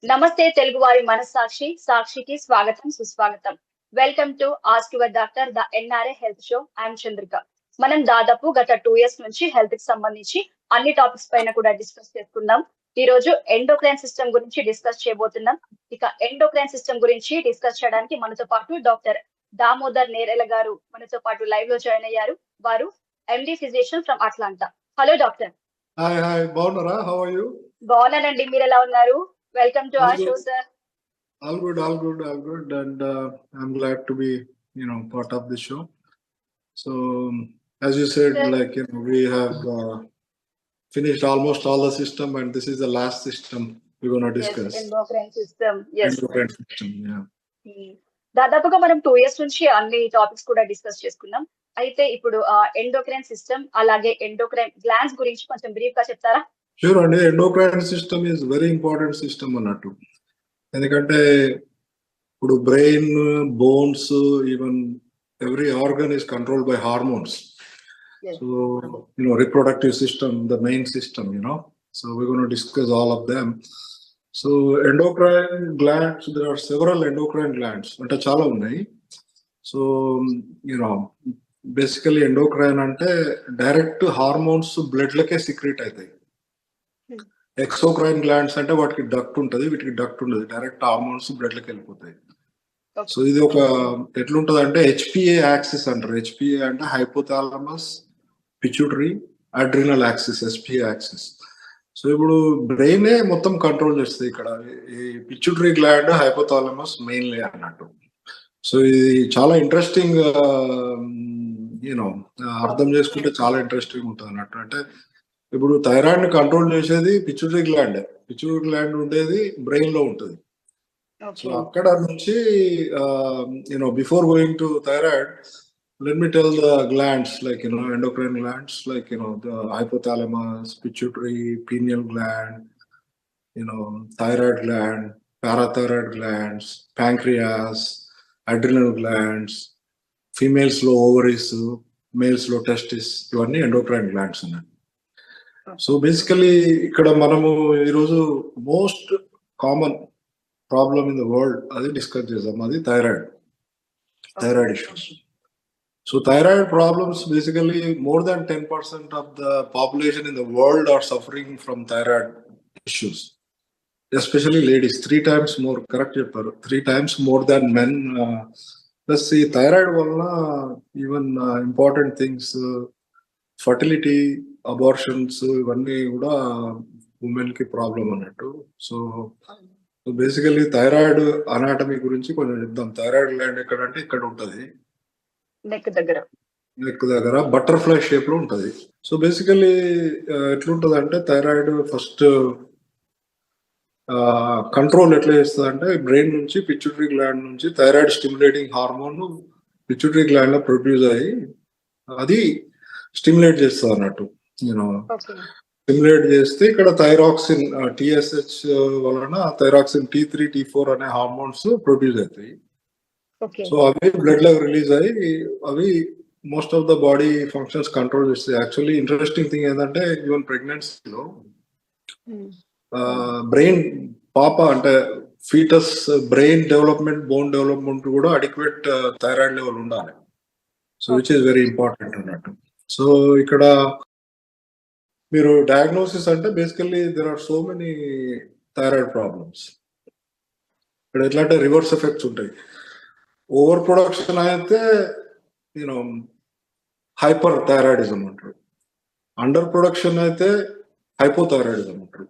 నమస్తే తెలుగువారి మనస్సాక్షి సాక్షికి స్వాగతం సుస్వాగతం. Welcome to ask your doctor the NRA health show. I'm Chandrika. మనం దాదాపు గత 2 years నుంచి హెల్త్ కి సంబంధించి అన్ని టాపిక్స్ పైన కూడా డిస్కస్ చేసుకుందాం. ఈ రోజు ఎండోక్రైన్ సిస్టమ్ గురించి డిస్కస్ చేయబోతున్నాం. ఇక ఎండోక్రైన్ సిస్టమ్ గురించి డిస్కస్ చేయడానికి మనతో పాటు డాక్టర్ దామోదర్ నేరెల గారు మనతో పాటు లైవ్ లో జాయిన్ అయ్యారు. వారు MD physician from Atlanta. Hello doctor. Hi బాగున్నారా? How are you? బాగున్నానండి, మీరు ఎలా ఉన్నారు? Welcome to our show, sir. All good. And I'm glad to be, part of the show. So, as you said, sir, we have finished almost all the system, and this is the last system we're going to discuss. Yes, endocrine system. Yes. Endocrine system, yeah. దాదాపుగా మనం 2 years నుంచి అన్ని topics కూడా discuss చేసుకున్నాం. అయితే ఇప్పుడు endocrine system అలాగే endocrine glands గురించి కొంచెం బ్రీఫ్ గా చెప్తారా? షూర్ అండి. Endocrine system is very important system అన్నట్టు. ఎందుకంటే ఇప్పుడు brain, bones, even every organ is control by hormones. So reproductive system, the main system, so we're going to discuss all of them. So endocrine glands, there are several endocrine glands, అంటే చాలా ఉన్నాయి. So basically endocrine అంటే direct hormones blood లకే secret అవుతాయి. Exocrine glands అంటే వాటికి duct ఉంటుంది, వీటికి డక్ట్ ఉండదు, డైరెక్ట్ హార్మోన్స్ బ్లడ్ లకి వెళ్ళిపోతాయి. సో ఇది ఒక ఎట్లుంటది అంటే హెచ్పిఏ యాక్సిస్ అంటారు. హెచ్పిఏ అంటే hypothalamus, pituitary, adrenal axis, SPA axis. So ఇప్పుడు బ్రెయినే మొత్తం కంట్రోల్ చేస్తుంది. ఇక్కడ ఈ పిట్యూటరీ గ్లాండ్, హైపోథాలమస్ మెయిన్లీ అన్నట్టు. సో ఇది చాలా ఇంట్రెస్టింగ్, అర్థం చేసుకుంటే చాలా ఇంట్రెస్టింగ్ ఉంటుంది అన్నట్టు. అంటే ఇప్పుడు థైరాయిడ్ ని కంట్రోల్ చేసేది పిట్యూటరీ గ్లాండ్. పిట్యూటరీ గ్లాండ్ ఉండేది బ్రెయిన్ లో ఉంటుంది. సో అక్కడ నుంచి before going to thyroid, let me tell the glands like endocrine glands like the hypothalamus, pituitary, pineal gland, thyroid gland, parathyroid glands, pancreas, adrenal glands, females లో ovaries, males లో testis, ఇవన్నీ endocrine glands ఉన్నాయి. So basically ఇక్కడ మనము ఈరోజు most common problem in the world అది discuss చేద్దాం. అది thyroid issues. So thyroid problems basically more than 10% of the population in the world are suffering from thyroid issues, especially ladies. 3 times more, correct చెప్పారు, 3 times more than men. Plus ఈ థైరాయిడ్ వలన even important things, fertility, abortions, ఇవన్నీ కూడా women కి problem అన్నట్టు. So basically thyroid anatomy గురించి కొంచెం చెప్దాం. థైరాయిడ్ గ్లాండ్ ఎక్కడంటే ఇక్కడ ఉంటది, నెక్ దగ్గర బటర్ఫ్లై షేప్ లో ఉంటది. సో బేసికలీ ఎట్లుంటది అంటే థైరాయిడ్ ఫస్ట్ కంట్రోల్ ఎట్లా చేస్తుంది అంటే బ్రెయిన్ నుంచి, పిట్యూటరీ గ్లాండ్ నుంచి thyroid stimulating hormone pituitary gland లో ప్రొడ్యూస్ అయ్యి అది స్టిమ్యులేట్ చేస్తుంది అన్నట్టు. స్టిమ్యులేట్ చేస్తే ఇక్కడ థైరాక్సిన్, టిఎస్హెచ్ వలన థైరాక్సిన్ T3, T4 అనే హార్మోన్స్ ప్రొడ్యూస్ అవుతాయి. సో అవి బ్లడ్ లో రిలీజ్ అయ్యి అవి most of the body functions control చేస్తాయి. యాక్చువల్లీ ఇంట్రెస్టింగ్ థింగ్ ఏంటంటే ఈవెన్ ప్రెగ్నెన్సీలో బ్రెయిన్ పాప అంటే foetus brain development, bone development కూడా అడిక్వేట్ థైరాయిడ్ లెవెల్ ఉండాలి. So which is very important అన్నట్టు. సో ఇక్కడ మీరు డయాగ్నోసిస్ అంటే basically there are so many thyroid problems. ఇక్కడ ఎట్లా అంటే రివర్స్ ఎఫెక్ట్స్ ఉంటాయి. ఓవర్ ప్రొడక్షన్ అయితే హైపర్ థైరాయిడిజం అంటారు, అండర్ ప్రొడక్షన్ అయితే హైపోథైరాయిడిజం అంటారు.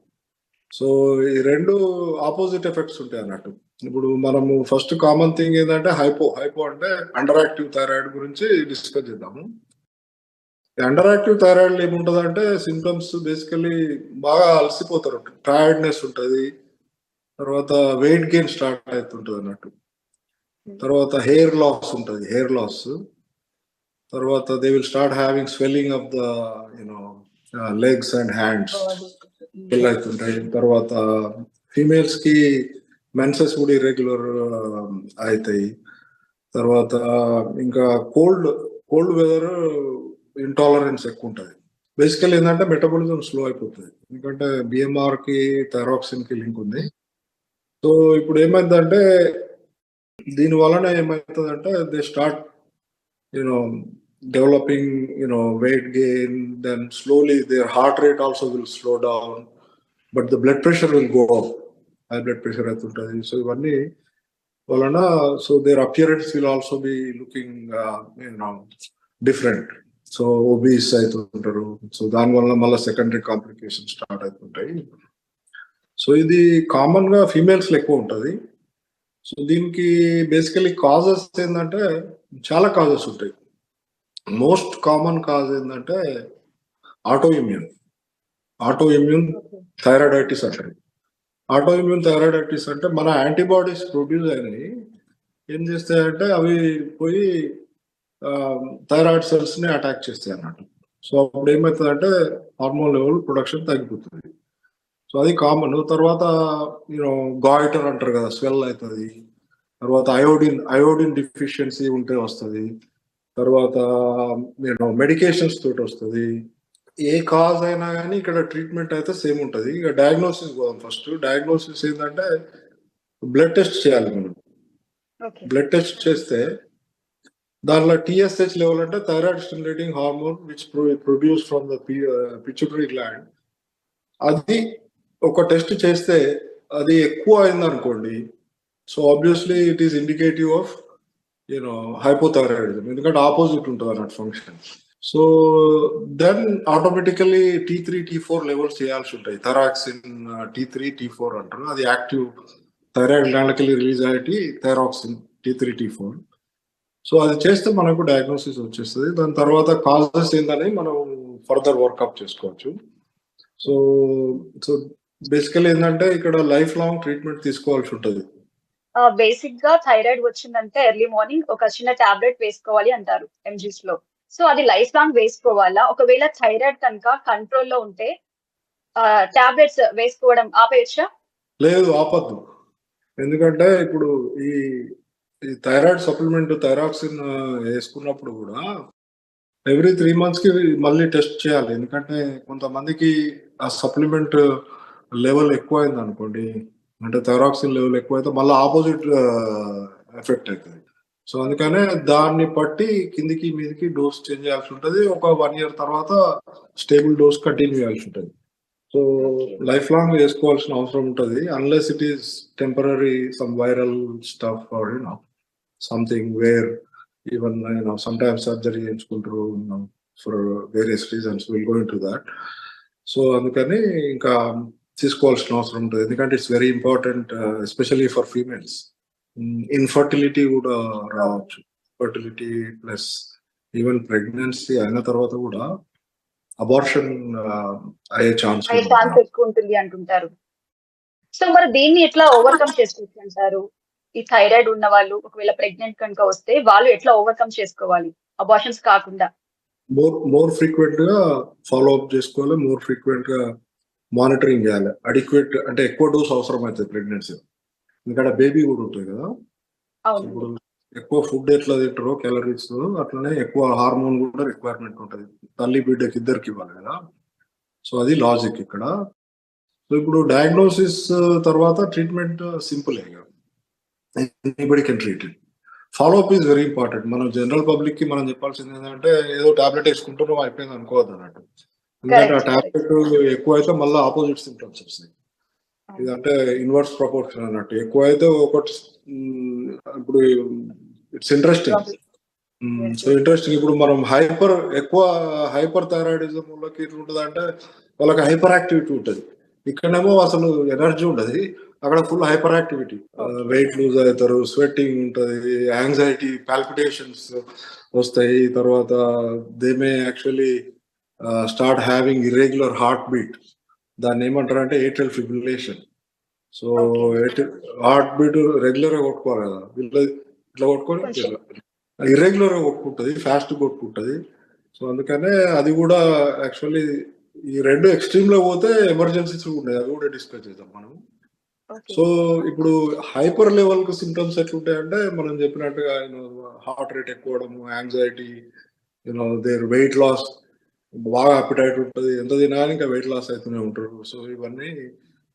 సో ఈ రెండు ఆపోజిట్ ఎఫెక్ట్స్ ఉంటాయి అన్నట్టు. ఇప్పుడు మనము ఫస్ట్ కామన్ థింగ్ ఏంటంటే హైపో అంటే అండర్ యాక్టివ్ థైరాయిడ్ గురించి డిస్కస్ చేద్దాము. అండర్ యాక్టివ్ థైరాయిడ్ ఏముంటది అంటే సింప్టమ్స్ బేసికలీ బాగా అలసిపోతారు, టైర్డ్నెస్ ఉంటుంది, తర్వాత వెయిట్ గెయిన్ స్టార్ట్ అవుతుంటుంది అన్నట్టు, తర్వాత హెయిర్ లాస్ ఉంటుంది, హెయిర్ లాస్, తర్వాత they will start having swelling of the legs and hands అవుతుంటాయి. తర్వాత ఫీమేల్స్ కి మెన్సెస్ కూడా ఇర్రెగ్యులర్ అవుతాయి. తర్వాత ఇంకా కోల్డ్ వెదర్ ఇంటాలరెన్స్ ఎక్కువ ఉంటుంది. బేసికల్ ఏంటంటే మెటబాలిజం స్లో అయిపోతుంది, ఎందుకంటే బిఎంఆర్ కి థైరాక్సిన్ కి లింక్ ఉంది. సో ఇప్పుడు ఏమైందంటే దీని వలన ఏమవుతుందంటే they start you know developing weight gain, then slowly their heart rate also will slow down, but the blood pressure will go up, high blood pressure అవుతుంటుంది. సో ఇవన్నీ వలన so their appearance will also be looking different. So obese అవుతుంటారు. So దానివల్ల మళ్ళీ secondary complication start అవుతుంటాయి. So ఇది common గా females లో ఎక్కువ ఉంటుంది. సో దీనికి బేసికలీ కాజెస్ ఏంటంటే చాలా కాజెస్ ఉంటాయి. మోస్ట్ కామన్ కాజ్ ఏంటంటే ఆటో ఇమ్యూన్ థైరాయిడైటిస్ అంటారు. ఆటో ఇమ్యూన్ థైరాయిడైటిస్ అంటే మన యాంటీబాడీస్ ప్రొడ్యూస్ అయినాయి ఏం చేస్తాయంటే అవి పోయి థైరాయిడ్ సెల్స్ ని అటాక్ చేస్తాయి అన్నట్టు. సో అప్పుడు ఏమవుతుందంటే హార్మోన్ లెవెల్ ప్రొడక్షన్ తగ్గిపోతుంది. సో అది కామన్. తర్వాత గాయిటర్ అంటారు కదా, స్వెల్ అవుతుంది. తర్వాత అయోడిన్ డిఫిషియన్సీ ఉంటే వస్తుంది. తర్వాత మెడికేషన్స్ తోటి వస్తుంది. ఏ కాజ్ అయినా కానీ ఇక్కడ ట్రీట్మెంట్ అయితే సేమ్ ఉంటుంది. ఇక డయాగ్నోసిస్ పోదాం. ఫస్ట్ డయాగ్నోసిస్ ఏంటంటే బ్లడ్ టెస్ట్ చేయాలి. మనం బ్లడ్ టెస్ట్ చేస్తే దానిలో TSH లెవెల్ అంటే thyroid stimulating hormone which produce from the pituitary gland, అది ఒక టెస్ట్ చేస్తే అది ఎక్కువ అయింది అనుకోండి, so obviously it is indicative of hypothyroidism, ఎందుకంటే ఆపోజిట్ ఉంటుంది అన్నట్టు function. So then automatically T3 T4 levels చేయాల్సి ఉంటాయి. థైరాక్సిన్ T3 T4 అంటారు. అది యాక్టివ్ థైరాయిడ్ గ్లాండ్కి రిలీజ్ అయ్యి థైరాక్సిన్ T3 T4. సో అది చేస్తే మనకు డయాగ్నోసిస్ వచ్చేస్తుంది. దాని తర్వాత కాజెస్ ఏందని మనం ఫర్దర్ వర్కప్ చేసుకోవచ్చు. సో సో బేసికలీ ఏంటంటే ఇక్కడ లైఫ్ లాంగ్ ట్రీట్మెంట్ తీసుకోవాల్సి ఉంటుంది. బేసిక్ గా థైరాయిడ్ వచ్చిందంటే ఎర్లీ మార్నింగ్ ఒక చిన్న టాబ్లెట్ వేసుకోవాలి అంటారు ఎంజీస్ లో. సో అది లైఫ్ లాంగ్ వేసుకోవాలా? ఒకవేళ థైరాయిడ్ కనుక కంట్రోల్లో ఉంటే టాబ్లెట్స్ వేసుకోవడం ఆపేయచ్చా? లేదు, ఆపద్దు. ఎందుకంటే ఇప్పుడు ఈ థైరాయిడ్ సప్లిమెంట్ థైరాక్సిన్ వేసుకున్నప్పుడు కూడా ఎవ్రీ 3 months కి మళ్ళీ టెస్ట్ చేయాలి. ఎందుకంటే కొంతమందికి ఆ సప్లిమెంట్ లెవెల్ ఎక్కువ అయింది అనుకోండి, అంటే థైరాక్సిన్ లెవెల్ ఎక్కువైతే మళ్ళీ ఆపోజిట్ ఎఫెక్ట్ అవుతుంది. సో అందుకనే దాన్ని బట్టి కిందికి మీదికి డోస్ చేంజ్ చేయాల్సి ఉంటుంది. ఒక 1 year తర్వాత స్టేబుల్ డోస్ కంటిన్యూ చేయాల్సి ఉంటుంది. సో లైఫ్ లాంగ్ వేసుకోవాల్సిన అవసరం ఉంటుంది, unless it is temporary some viral stuff or something where even sometimes surgery చేయించుకుంటారు for various reasons, will go into that. So అందుకని ఇంకా తీసుకోవాల్సిన అవసరం ఉంటుంది, ఎందుకంటే it's very important especially for females. Infertility కూడా రావచ్చు. ఫర్టిలిటీ ప్లస్ ఈవెన్ ప్రెగ్నెన్సీ అయిన తర్వాత కూడా అబార్షన్ అయ్యే ఛాన్స్ ఎక్కువ ఉంటుంది అంటుంటారు. సో మరి దీన్ని ఎట్లా ఓవర్కమ్ చేసుకోవచ్చు అంటారు? ఈ థైరాయిడ్ ఉన్న వాళ్ళు ఒకవేళ ప్రెగ్నెంట్ కనుక వస్తే వాళ్ళు ఎట్లా ఓవర్కమ్ చేసుకోవాలి అబార్షన్స్ కాకుండా? మోర్ ఫ్రీక్వెంట్ గా ఫాలో అప్ చేసుకోవాలి, మోర్ ఫ్రీక్వెంట్ గా మానిటరింగ్ చేయాలి. అడిక్వేట్ అంటే ఎక్కువ డోస్ అవసరం అవుతుంది ప్రెగ్నెన్సీ, ఎందుకంటే బేబీ కూడా ఉంటుంది కదా. ఇప్పుడు ఎక్కువ ఫుడ్ ఎట్లా తింటారో క్యాలరీస్, అట్లనే ఎక్కువ హార్మోన్ కూడా రిక్వైర్మెంట్ ఉంటుంది. తల్లి బిడ్డకి ఇద్దరికి ఇవ్వాలి కదా. సో అది లాజిక్ ఇక్కడ. సో ఇప్పుడు డయాగ్నోసిస్ తర్వాత treatment simple, anybody can treat it. Follow up is very important. మనం జనరల్ పబ్లిక్ కి మనం చెప్పాల్సింది ఏంటంటే ఏదో టాబ్లెట్ వేసుకుంటున్నాం అయిపోయింది అనుకోవద్దు అన్నట్టు. ఎందుకంటే ఆ టాబ్లెట్ ఎక్కువ అయితే మళ్ళీ ఆపోజిట్ సింప్టమ్స్ వస్తాయి. ఇదంటే ఇన్వర్స్ ప్రపోర్షన్ అన్నట్టు. ఎక్కువ అయితే ఒకటి ఇప్పుడు ఇట్స్ ఇంట్రెస్టింగ్. సో ఇంట్రెస్టింగ్ ఇప్పుడు మనం ఎక్కువ హైపర్ థైరాయిడిజం వాళ్ళకి ఎట్లా ఉంటుంది అంటే వాళ్ళకి హైపర్ యాక్టివిటీ ఉంటుంది. ఇక్కడేమో అసలు ఎనర్జీ ఉండదు, అక్కడ full hyper activity. Weight lose అవుతారు, స్వెట్టింగ్ ఉంటుంది, యాంగ్జైటీ, పాల్పిటేషన్స్ వస్తాయి. తర్వాత they May actually start having irregular heart beat. దాన్ని ఏమంటారు అంటే atrial fibrillation. So heart beat regular గా కొట్టుకోవాలి కదా, ఇట్లా కొట్టుకొని ఇర్రెగ్యులర్ గా కొట్టుకుంటుంది, ఫాస్ట్ కొట్టుకుంటుంది. సో అందుకనే అది కూడా యాక్చువల్లీ ఈ రెండు ఎక్స్ట్రీమ్ లో పోతే ఎమర్జెన్సీస్ ఉంటాయి, అవి కూడా డిస్కస్ చేద్దాం మనం. సో ఇప్పుడు హైపర్ లెవెల్ కు సిమ్టమ్స్ ఎట్లుంటాయంటే మనం చెప్పినట్టుగా హార్ట్ రేట్ ఎక్కువడము, యాంగ్జైటీ, దేర్ వెయిట్ లాస్, బాగా అపిటైట్ ఉంటుంది, ఎంత తినా ఇంకా వెయిట్ లాస్ అవుతూనే ఉంటారు. సో ఇవన్నీ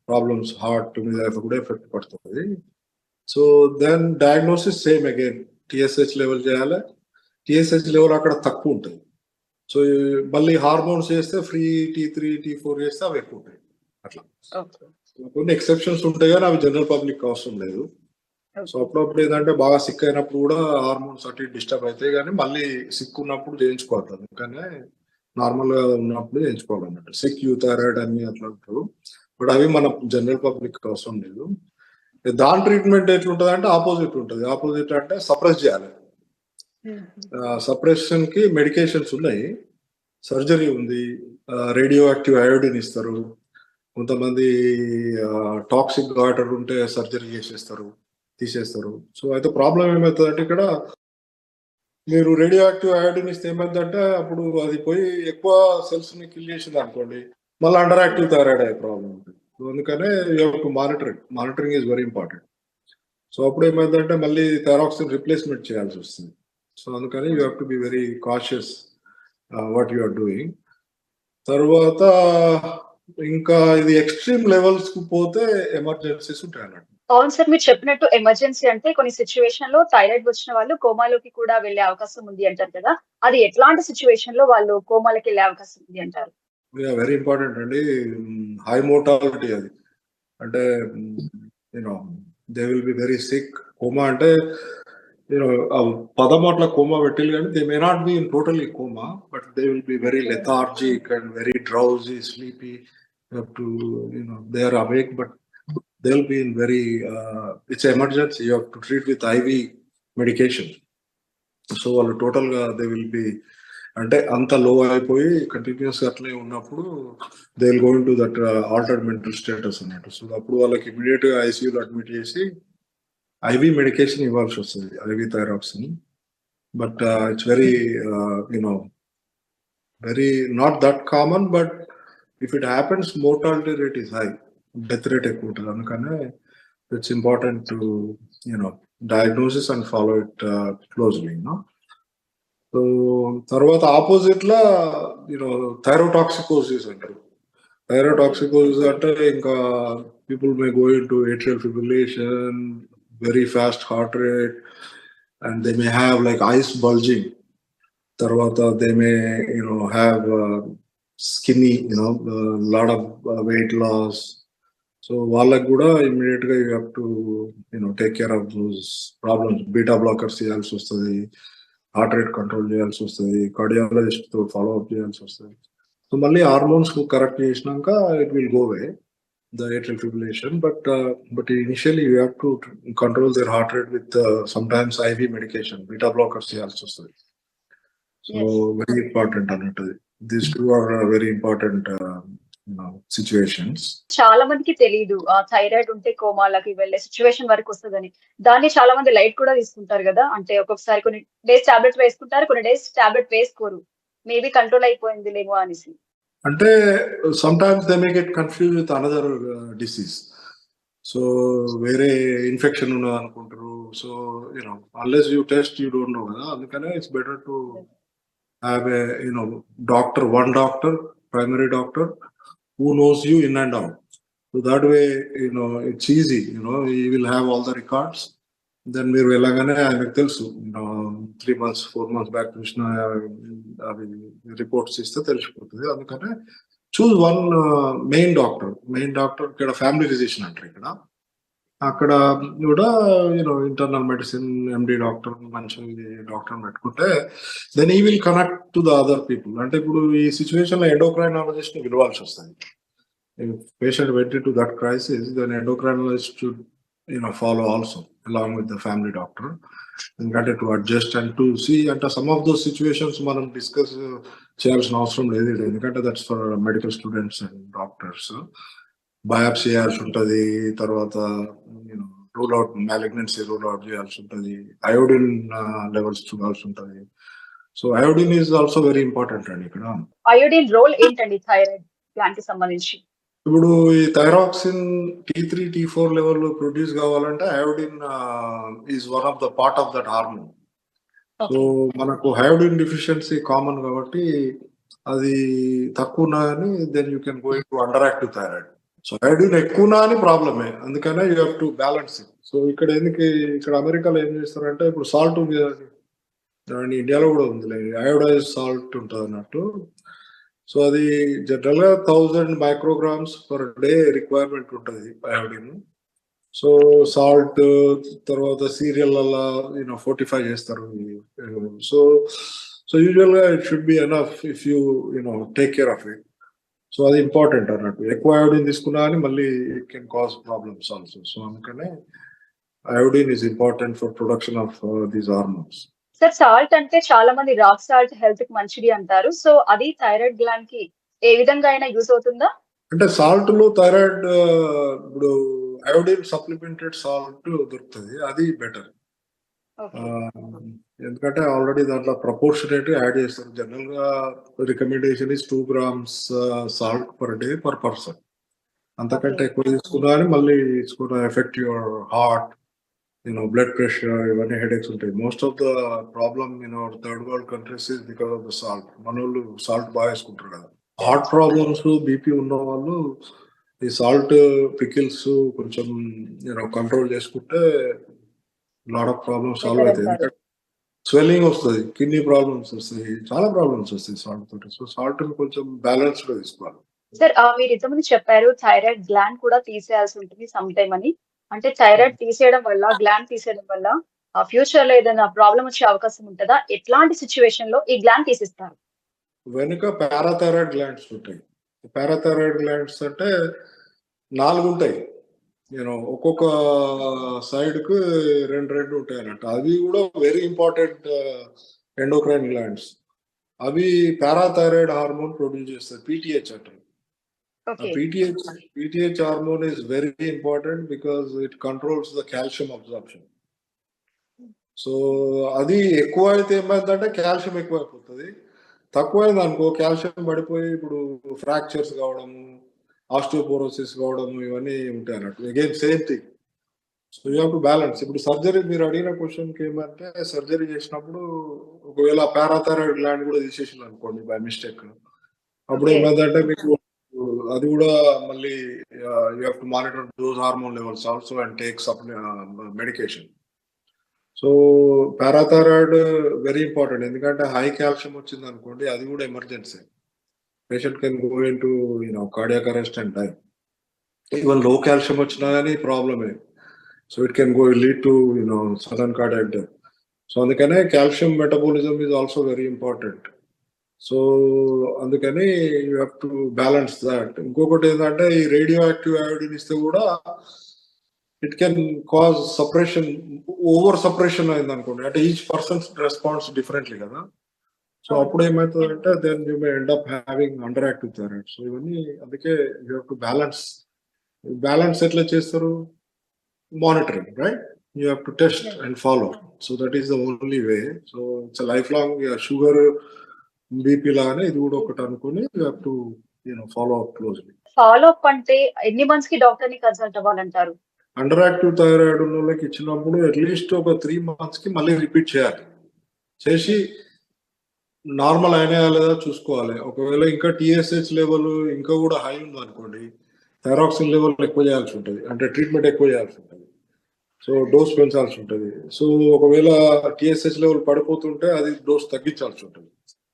ప్రాబ్లమ్స్ హార్ట్ మీద కూడా ఎఫెక్ట్ పడుతుంది. So then diagnosis same again TSH level చేయాలి. టిఎస్హెచ్ లెవెల్ అక్కడ తక్కువ ఉంటుంది. సో మళ్ళీ హార్మోన్స్ చేస్తే ఫ్రీ T3 T4 చేస్తే అవి ఎక్కువ ఉంటాయి. అట్లా కొన్ని ఎక్సెప్షన్స్ ఉంటాయి కానీ అవి జనరల్ పబ్లిక్ అవసరం లేదు. సో అప్పుడప్పుడు ఏంటంటే బాగా సిక్ అయినప్పుడు కూడా హార్మోన్స్ అటు డిస్టర్బ్ అవుతాయి, కానీ మళ్ళీ సిక్ ఉన్నప్పుడు చేయించుకోవాలి. అందుకనే నార్మల్ గా ఉన్నప్పుడు చేయించుకోవాలన్నట్టు. సిక్ థైరాయిడ్ అని అట్లా ఉంటారు, బట్ అవి మన జనరల్ పబ్లిక్ అవసరం లేదు. దాని ట్రీట్మెంట్ ఎట్లుంటది అంటే ఆపోజిట్ ఉంటుంది. ఆపోజిట్ అంటే సప్రెస్ చేయాలి. సప్రెషన్ కి మెడికేషన్స్ ఉన్నాయి, సర్జరీ ఉంది, రేడియో యాక్టివ్ అయోడిన్ ఇస్తారు, కొంతమంది టాక్సిక్ వాటర్ ఉంటే సర్జరీ తీసేస్తారు. సో అయితే ప్రాబ్లం ఏమవుతుందంటే ఇక్కడ మీరు రేడియో యాక్టివ్ అయోడిన్ ఇస్తే ఏమైందంటే అప్పుడు అది పోయి ఎక్కువ సెల్స్ ని కిల్ చేసింది అనుకోండి, మళ్ళీ అండర్ యాక్టివ్ థైరాయిడ్ అయ్యే ప్రాబ్లం ఉంటుంది. సో అందుకనే you have to monitoring is very important. So అప్పుడు ఏమైందంటే మళ్ళీ థైరాక్సిన్ రిప్లేస్మెంట్ చేయాల్సి వస్తుంది. సో అందుకని you have to be very cautious what you are doing. తర్వాత ఇంకా ఇది ఎక్స్ట్రీమ్ లెవెల్స్ కు పోతే ఎమర్జెన్సీస్ ఉంటాయి అన్నట్టు. అవును సార్, మీరు చెప్పినట్టు ఎమర్జెన్సీ అంటే కొన్ని సిచ్యువేషన్ లో థైరాయిడ్ వచ్చిన వాళ్ళు కోమాలోకి కూడా వెళ్లే అవకాశం ఉంది అంటారు కదా, అది ఎట్లాంటి సిచ్యువేషన్ లో వాళ్ళు కోమాలోకి వెళ్లే అవకాశం ఉంది అంటారు? వెరీ ఇంపార్టెంట్ అండి. హై మోర్టాలిటీ అది. అంటే you know they will be very sick. Coma అంటే పదం అట్లా కోమా పెట్టిల్ కానీ they may not be in totally coma, but they will be very lethargic and very drowsy, sleepy. They are awake, but they'll be in very it's an emergency. You have to treat with IV medication. So వాళ్ళు total గా they will B అంటే అంత లో అయిపోయి continuous అట్లే ఉన్నప్పుడు they will go into that altered mental status అన్నట్టు. So అప్పుడు వాళ్ళకి ఇమీడియట్ గా ఐసీయూలో అడ్మిట్ చేసి ఐవి మెడికేషన్ ఇవ్వాల్సి వస్తుంది, IV thyroxine. But it's very very not that common, but if it happens mortality rate is high, death rate ఎక్కువ ఉంటుంది. అందుకనే it's important to diagnosis and follow it closely. So తర్వాత opposite లా thyrotoxicosis అంటారు. Thyrotoxicosis అంటే ఇంకా people may go into atrial fibrillation, very fast heart rate, and they may have like eyes bulging. తర్వాత they may have skinny, lot of weight loss. So వాళ్ళకి కూడా immediate గా you have to take care of those problems. Beta blockers చేయాల్సి వస్తుంది, heart rate control చేయాల్సి వస్తుంది, cardiologist తో follow up చేయాల్సి వస్తుంది. సో మళ్ళీ హార్మోన్స్ కరెక్ట్ చేసినాక it will go away the atrial fibrillation, but initially you have to control their heart rate with sometimes IV medication, beta blockers చేయాల్సి వస్తుంది. So very important అన్నట్టు. These two are very important situations. చాలా మందికి తెలియదు thyroid ఉంటే కోమాలకి వెళ్ళే situation వరకు వస్తుందని. దాన్ని చాలా మంది లైట్ కూడా తీసుకుంటారు కదా, అంటే ఒక్కొక్కసారి కొన్ని డేస్ టాబ్లెట్ వేసుకుంటారు, కొన్ని డేస్ టాబ్లెట్ వేసుకోరు, మేబీ కంట్రోల్ అయిపోయిందిలేమో అనేసి. అంటే some times they may get confuse with another disease. So వేరే ఇన్ఫెక్షన్ ఉన్నది అనుకుంటారు. So unless you test you don't know కదా. అందుకనే it's better to have a doctor, one doctor, primary doctor who knows you in and out. So that way it's easy. He will have all the records. Then మీరు వెళ్ళగానే ఆయనకు తెలుసు 3 months 4 months back చూసిన అవి reports ఇస్తే తెలిసిపోతుంది. అందుకనే choose one main doctor. ఇక్కడ ఫ్యామిలీ ఫిజిషియన్ అంటారు. అక్కడ కూడా ఇంటర్నల్ మెడిసిన్ ఎండి డాక్టర్, మంచి డాక్టర్ పెట్టుకుంటే దెన్ ఈ will connect to the other people. అంటే ఇప్పుడు ఈ సిచ్యువేషన్ లో ఎండోక్రైనాలజిస్ట్ ని పిలవాల్సి వస్తుంది. Patient went to that crisis, then endocrinologist should follow also along with the family doctor and get it to adjust and to see. అంటే some of those situations మనం discuss చేయాల్సిన అవసరం లేదు, ఎందుకంటే that's for medical students and doctors. Biopsy చేయాల్సి ఉంటుంది, తర్వాత rule out malignancy rule out చేయాల్సి ఉంటుంది, అయోడిన్ లెవెల్స్ చూడాల్సి ఉంటుంది. So iodine is also very important అండి. ఇక్కడ అయోడిన్ రోల్ ఏంటండి థైరాయిడ్ ప్లాంట్ కి సంబంధించి? ఇప్పుడు ఈ thyroxine T3 T4 level produce కావాలంటే iodine is one of the part of that hormone. So మనకు అయోడిన్ డిఫిషియన్సీ కామన్ కాబట్టి అది తక్కువ ఉన్నా కానీ then you can go into underactive thyroid. So iodine ఎక్కువనా అని ప్రాబ్లమే, అందుకనే you have to balance it. So ఇక్కడ అమెరికాలో ఏం చేస్తారంటే ఇప్పుడు సాల్ట్ ఉంది కదండి, అండ్ ఇండియాలో కూడా ఉంది అయోడైజ్ సాల్ట్ ఉంటుంది అన్నట్టు. సో అది జనరల్ గా 1000 మైక్రోగ్రామ్స్ పర్ డే రిక్వైర్మెంట్ ఉంటుంది అయోడిన్. సో సాల్ట్ తర్వాత సీరియల్ అలా ఫోర్టిఫై చేస్తారు. సో సో యూజువల్ గా it should be enough if you take care of it. So అది ఇంపార్టెంట్ అన్నట్టు. ఎక్కువ అయోడిన్ తీసుకున్నా అని మళ్ళీ it can cause problems also. So అందుకనే iodine is important for production of these hormones. Sir, salt అంటే చాలా మంది రాక్ సాల్ట్ హెల్త్ కి మంచిది అంటారు. సో అది థైరాయిడ్ గ్లాండ్ కి ఏ విధంగా అయినా యూజ్ అవుతుందా? అంటే సాల్ట్ లో థైరాయిడ్ ఇప్పుడు అయోడిన్ సప్లిమెంటెడ్ సాల్ట్ దొరుకుతుంది, అది బెటర్. ఎందుకంటే ఆల్రెడీ దాంట్లో ప్రపోర్షనేట్ యాడ్ చేస్తారు. జనరల్ గా recommendation is 2 grams salt per day per person. అంతకంటే ఎక్కువ తీసుకున్నా అని మళ్ళీ it's gonna effect your heart, blood pressure, ఇవన్నీ హెడేక్స్ ఉంటాయి. Most of the problem third world countries is because of the salt. మన వాళ్ళు సాల్ట్ బాగా వేసుకుంటారు కదా. హార్ట్ ప్రాబ్లమ్స్, బీపీ ఉన్న వాళ్ళు ఈ సాల్ట్ పికిల్స్ కొంచెం కంట్రోల్ చేసుకుంటే లాట్ ఆఫ్ ప్రాబ్లమ్స్ సాల్వ్ అవుతాయి. స్వెల్లింగ్ వస్తుంది, కిడ్నీ ప్రాబ్లమ్స్ వస్తాయి, చాలా ప్రాబ్లమ్స్ వస్తాయి సాల్ట్ తోటి. సో సాల్ట్ కొంచెం బ్యాలెన్స్ గా తీసుకోవాలి. సార్, మీరు ఇంతకుముందు చెప్పారు థైరాయిడ్ గ్లాండ్ కూడా తీసేయాల్సి ఉంటుంది సమ్ టైమ్ అని. అంటే థైరాయిడ్ తీసేయడం వల్ల, గ్లాండ్ తీసేయడం వల్ల ఫ్యూచర్ లో ఏదైనా ప్రాబ్లం వచ్చే అవకాశం ఉంటుందా? ఎట్లాంటి సిచ్యువేషన్ లో ఈ గ్లాండ్ తీసిస్తారు? వెనుక పారాథైరాయిడ్ గ్లాండ్స్ ఉంటాయి. పారాథైరాయిడ్ గ్లాండ్స్ అంటే 4 ఉంటాయి. ఒక్కొక్క సైడ్ కు 2 ఉంటాయి అన్నట్టు. అవి కూడా వెరీ ఇంపార్టెంట్ ఎండోక్రైన్ గ్లాండ్స్. అవి పారాథైరాయిడ్ హార్మోన్ ప్రొడ్యూస్ చేస్తాయి, పీటీహెచ్ అంటారు. PTH hormone is very important because it controls the calcium absorption. So అది ఎక్కువ అయితే ఏమైందంటే కాల్షియం ఎక్కువైపోతుంది, తక్కువైంది అనుకో కాల్షియం పడిపోయి ఇప్పుడు ఫ్రాక్చర్స్ కావడము, ఆస్టియోపోరోసిస్ కావడము, ఇవన్నీ ఉంటాయి అన్నట్టు. Again same thing. So you have to balance. ఇప్పుడు సర్జరీ, మీరు అడిగిన క్వశ్చన్కి ఏమంటే సర్జరీ చేసినప్పుడు ఒకవేళ పారాథైరాయిడ్ గ్లాండ్ కూడా తీసేసింది అనుకోండి బై మిస్టేక్, అప్పుడు ఏమైందంటే మీకు అది కూడా మళ్ళీ you have to monitor those hormone levels also and take medication. So parathyroid very important, ఎందుకంటే హై కాల్షియం వచ్చింది అనుకోండి అది కూడా emergency. Patient can go in to cardiac arrest and die. Even low calcium వచ్చినా కానీ ప్రాబ్లమే. So it can go lead to sudden cardiac death. So అందుకనే calcium metabolism is also very important. So అందుకని you have to balance that. ఇంకొకటి ఏంటంటే ఈ radio active iodine ఇస్తే కూడా it can cause suppression, over suppression అయింది అనుకోండి, అంటే ఈచ్ పర్సన్స్ రెస్పాన్స్ డిఫరెంట్లీ కదా. సో అప్పుడు ఏమవుతుందంటే then you may end up having underactive thyroid. So ఇవన్నీ అందుకే యూ హ్యావ్ టు బ్యాలెన్స్ ఎట్లా చేస్తారు? Monitoring, right? You have to test and follow. So that is the only way. So it's lifelong. Sugar, BP లాగానే ఇది కూడా ఒకటి అనుకుని you have to follow up closely. Follow up అంటే ఎన్ని months కి డాక్టర్ ని కన్సల్ట్ అవ్వాలంటారు? అండర్ యాక్టివ్ థైరాయిడ్ ఉన్న వాళ్ళకి ఇచ్చినప్పుడు అట్లీస్ట్ ఒక 3 months కి మళ్ళీ రిపీట్ చేయాలి. చేసి నార్మల్ అయినా లేదా చూసుకోవాలి. ఒకవేళ ఇంకా టీఎస్హెచ్ లెవెల్ ఇంకా కూడా హై ఉంది అనుకోండి, థైరాక్సిన్ లెవెల్ ఎక్కువ చేయాల్సి ఉంటుంది, అంటే ట్రీట్మెంట్ ఎక్కువ చేయాల్సి ఉంటుంది. సో డోస్ పెంచాల్సి ఉంటుంది. సో ఒకవేళ టీఎస్హెచ్ లెవెల్ పడిపోతుంటే అది డోస్ తగ్గించాల్సి ఉంటుంది.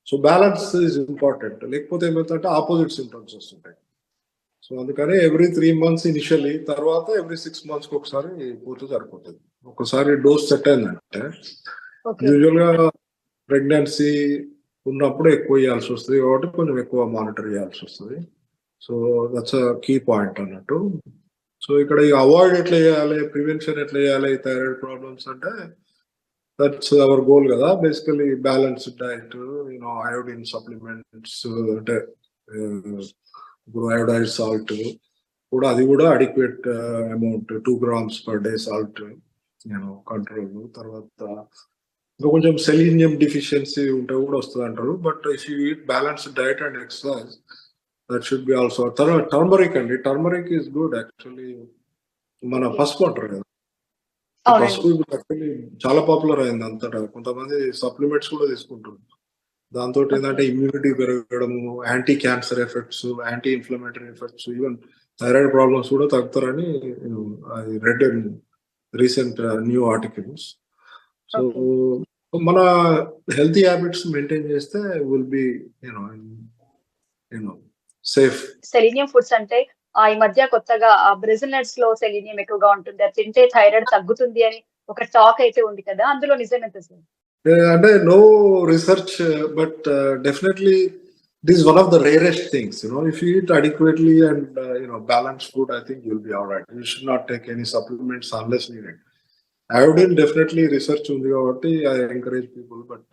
So balance is important. లేకపోతే ఏమవుతుందంటే ఆపోజిట్ సింప్టమ్స్ వస్తుంటాయి. సో అందుకని ఎవ్రీ 3 months ఇనిషియల్లీ, తర్వాత ఎవ్రీ 6 months ఒకసారి పోతే సరిపోతుంది. ఒకసారి డోస్ సెట్ అయిందంటే యూజువల్ గా ప్రెగ్నెన్సీ ఉన్నప్పుడు ఎక్కువ ఇవ్వాల్సి వస్తుంది కాబట్టి కొంచెం ఎక్కువ మానిటర్ చేయాల్సి వస్తుంది. So that's a key point అన్నట్టు. సో ఇక్కడ అవాయిడ్ ఎట్లా చేయాలి, ప్రివెన్షన్ ఎట్లా చేయాలి థైరాయిడ్ ప్రాబ్లమ్స్ అంటే దట్స్ అవర్ గోల్ కదా. Basically balanced diet, iodine supplements, అంటే ఇప్పుడు అయోడైజ్ సాల్ట్ కూడా, అది కూడా adequate amount 2 grams per day salt control. తర్వాత ఇంకా కొంచెం సెలీనియం డిఫిషియన్సీ ఉంటే కూడా వస్తుంది అంటారు. But if you eat balanced diet and exercise that should be also. Turmeric అండి, టర్మరిక్ ఈస్ గుడ్ యాక్చువల్లీ. మన పసుపు అంటారు కదా, పసుపు యాక్చువల్లీ చాలా పాపులర్ అయింది అంతటా. కొంతమంది సప్లిమెంట్స్ కూడా తీసుకుంటారు. దాంతో ఏంటంటే ఇమ్యూనిటీ పెరగడము, anti cancer effects, anti inflammatory effects, even thyroid problems కూడా తగ్గుతారని I read in recent new articles. So మన హెల్తీ హ్యాబిట్స్ మెయింటైన్ చేస్తే will be safe. Selenium foods అంటే ఈ మధ్య కొత్తగా బ్రెజిల్ నట్స్ లో సెలీనియం ఎక్కువగా ఉంటుంది, అది తింటే థైరాయిడ్ తగ్గుతుంది అని ఒక టాక్ అయితే ఉంది కదా, అందులో నిజం ఎంత సార్? అంటే no research, but definitely this is one of the rarest things. If you eat adequately and balanced food, I think you'll be all right. You should not take any supplements unless needed. Iodine definitely research undi kabatti I encourage people, but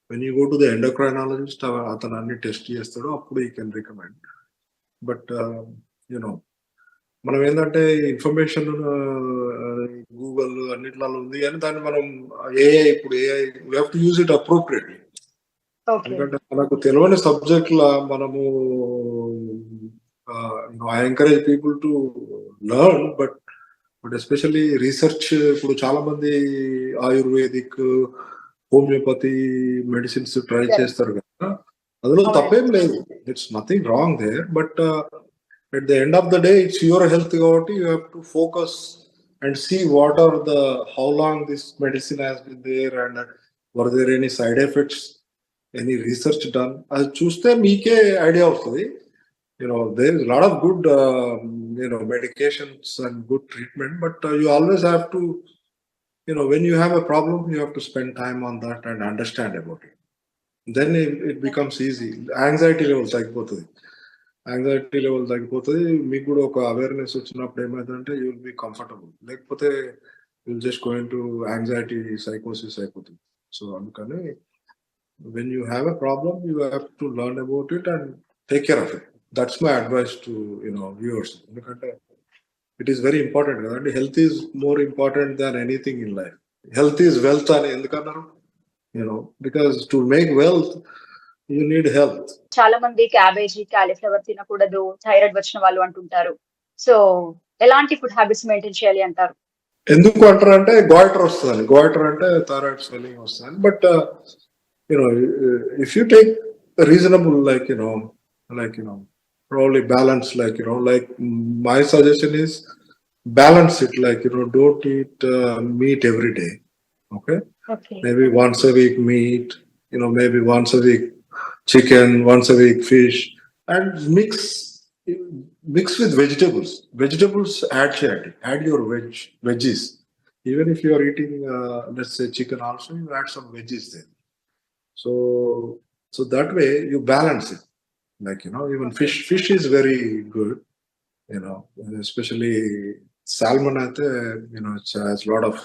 when you go to the endocrinologist, atanu anni test chestadu, appudu you can recommend. But మనం ఏంటంటే information Google అన్నిట్లలో ఉంది కానీ దాన్ని మనం ఇప్పుడు AI we have to use it appropriately. ఎందుకంటే మనకు తెలియని సబ్జెక్ట్ లా మనము I encourage people to learn, but especially research. ఇప్పుడు చాలా మంది ఆయుర్వేదిక్, హోమియోపతి మెడిసిన్స్ ట్రై చేస్తారు కదా, అందులో తప్పేం లేదు, it's nothing wrong there. But at the end of the day, it's your health. You have to focus and see how long this medicine has been there, and were there any side effects, any research done. As chuste meeke idea vastadi. There is a lot of good medications and good treatment, but you always have to, when you have a problem, you have to spend time on that and understand about it. Then it becomes easy. Anxiety levels తగ్గిపోతుంది, మీకు కూడా ఒక awareness వచ్చినప్పుడు ఏమైందంటే you will be comfortable, లేకపోతే will just going to anxiety సైకోసిస్ అయిపోతుంది. So అందుకని when you have a problem you have to learn about it and take care of it. That's my advice to viewers. ఎందుకంటే it is very important కదండి, health is more important than anything in life. Health is wealth అని ఎందుకన్నారు? Because to make wealth you need health. చాలా మంది cabbage, cauliflower తినకూడదు thyroid వచ్చిన వాళ్ళు అంటుంటారు. సో ఎలాంటి ఫుడ్ హ్యాబిట్స్ మెయింటైన్ చేయాలి అంటారు? ఎందుకు అంటారు అంటే గాయిటర్ వస్తుంది, గాయిటర్ అంటే థైరాయిడ్ స్వెల్లింగ్ వస్తుంది. But if you take reasonable probably balance, like my suggestion is balance it, don't eat meat every day. Okay, maybe once a week meat, maybe once a week chicken, once a week fish, and mix with vegetables. Vegetables add your veggies. Even if you are eating let's say chicken also, you add some veggies there. So that way you balance it. Even fish is very good, especially salmon. It has a lot of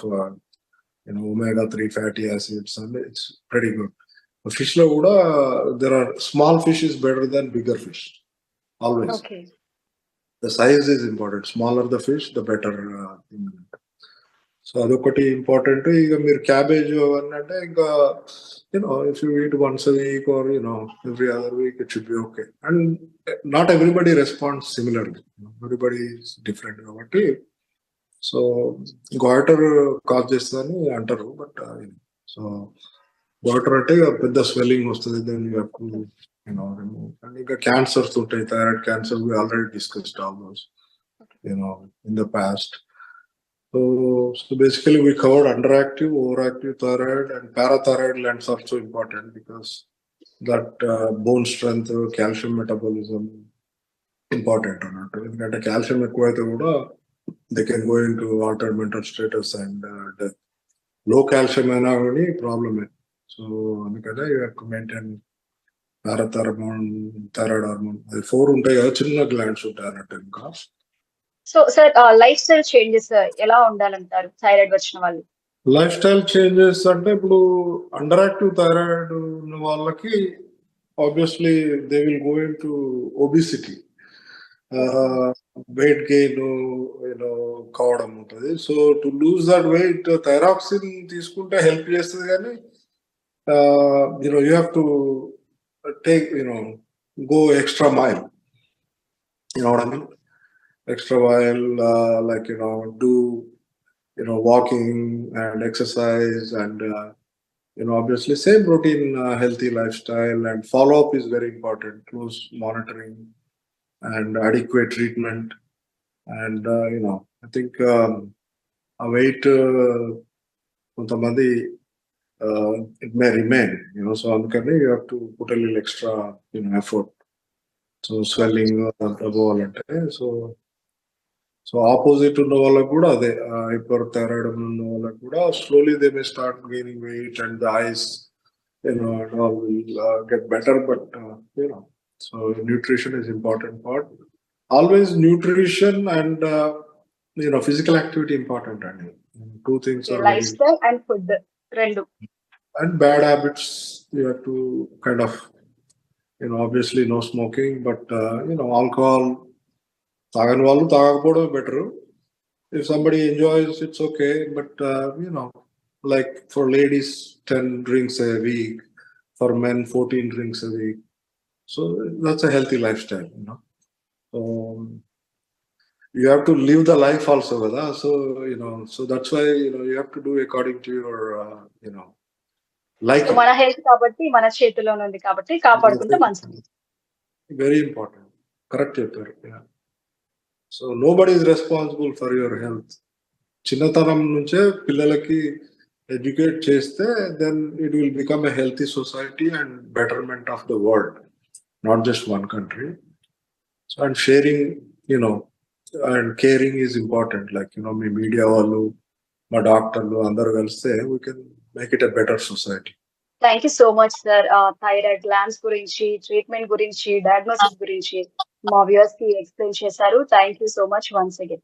omega-3 fatty acids, and it's pretty good. Fish lo kuda there are small fish is better than bigger fish always. Okay. The size is important. Smaller the fish, the better. So adokati important. Iga meer cabbage avannante inga if you eat once a week or every other week, it should be okay. And not everybody responds similarly. Everybody is different kabatti. So goiter cause chestani antaru, but so water అంటే పెద్ద swelling వస్తుంది, దాన్ని remove. And ఇంకా cancers ఉంటాయి, thyroid cancer we already discussed all those in the past. So basically we covered underactive, overactive thyroid, and parathyroid glands are so important because that bone strength, calcium metabolism important అన్నట్టు. ఎందుకంటే calcium ఎక్కువైతే కూడా they can go into altered mental status and death. Low calcium అయినా కానీ ప్రాబ్లమే. So అందుకనే you have to maintain parathyroid, thyroid hormone, అది 4 ఉంటాయి కదా, చిన్న గ్లాండ్స్ ఉంటాయి అన్నట్టు. ఇంకా so sir life style changes ఎలా ఉండాలంటారు థైరాయిడ్ వచ్చిన వాళ్ళు? లైఫ్ స్టైల్ చేంజెస్ అంటే ఇప్పుడు అండర్ యాక్టివ్ థైరాయిడ్ ఉన్న వాళ్ళకి obviously they will go in to obesity, weight gain కావడం ఉంటుంది. So to lose that weight thyroxine తీసుకుంటే హెల్ప్ చేస్తుంది, కానీ you have to take go extra mile. You know what I mean? Extra mile, do walking and exercise, and obviously same routine, healthy lifestyle, and follow up is very important. Close monitoring, and adequate treatment. And I think a weight kontamandi it may remain, so అందుకని you have to put a little extra effort. So swelling అవ్వాలంటే so opposite ఉన్న వాళ్ళకు కూడా అదే hyper thyroid ఉన్న వాళ్ళకు కూడా slowly they may start gaining weight and the eyes and all will get better, but so nutrition is important part. Always nutrition and physical activity important, and two things are life style and food రెండు. and bad habits you have to kind of obviously no smoking, but alcohol తాగని వాళ్ళు తాగకపోవడం better. If somebody enjoys, it's okay, but like for ladies 10 drinks a week, for men 14 drinks a week, so that's a healthy lifestyle. So you have to live the life also, so so that's why you have to do according to your like మన health కాబట్టి మన చేతిలోనే ఉంది కాబట్టి కాపాడుకుంటే మంచిది. Very important. Correct చెప్పారు. So nobody is responsible for your health. చిన్నతనం నుంచే పిల్లలకి ఎడ్యుకేట్ చేస్తే then it will become a healthy society and betterment of the world, not just one country. So and sharing and caring is important. Like మీ media వాళ్ళు, మా డాక్టర్లు అందరూ కలిస్తే we can make it a better society. Thank you so much sir. Thyroid glands గురించి, treatment గురించి, diagnosis గురించి మా వ్యూవర్స్ కి ఎక్స్ప్లెయిన్ చేశారు. Thank you so much once again.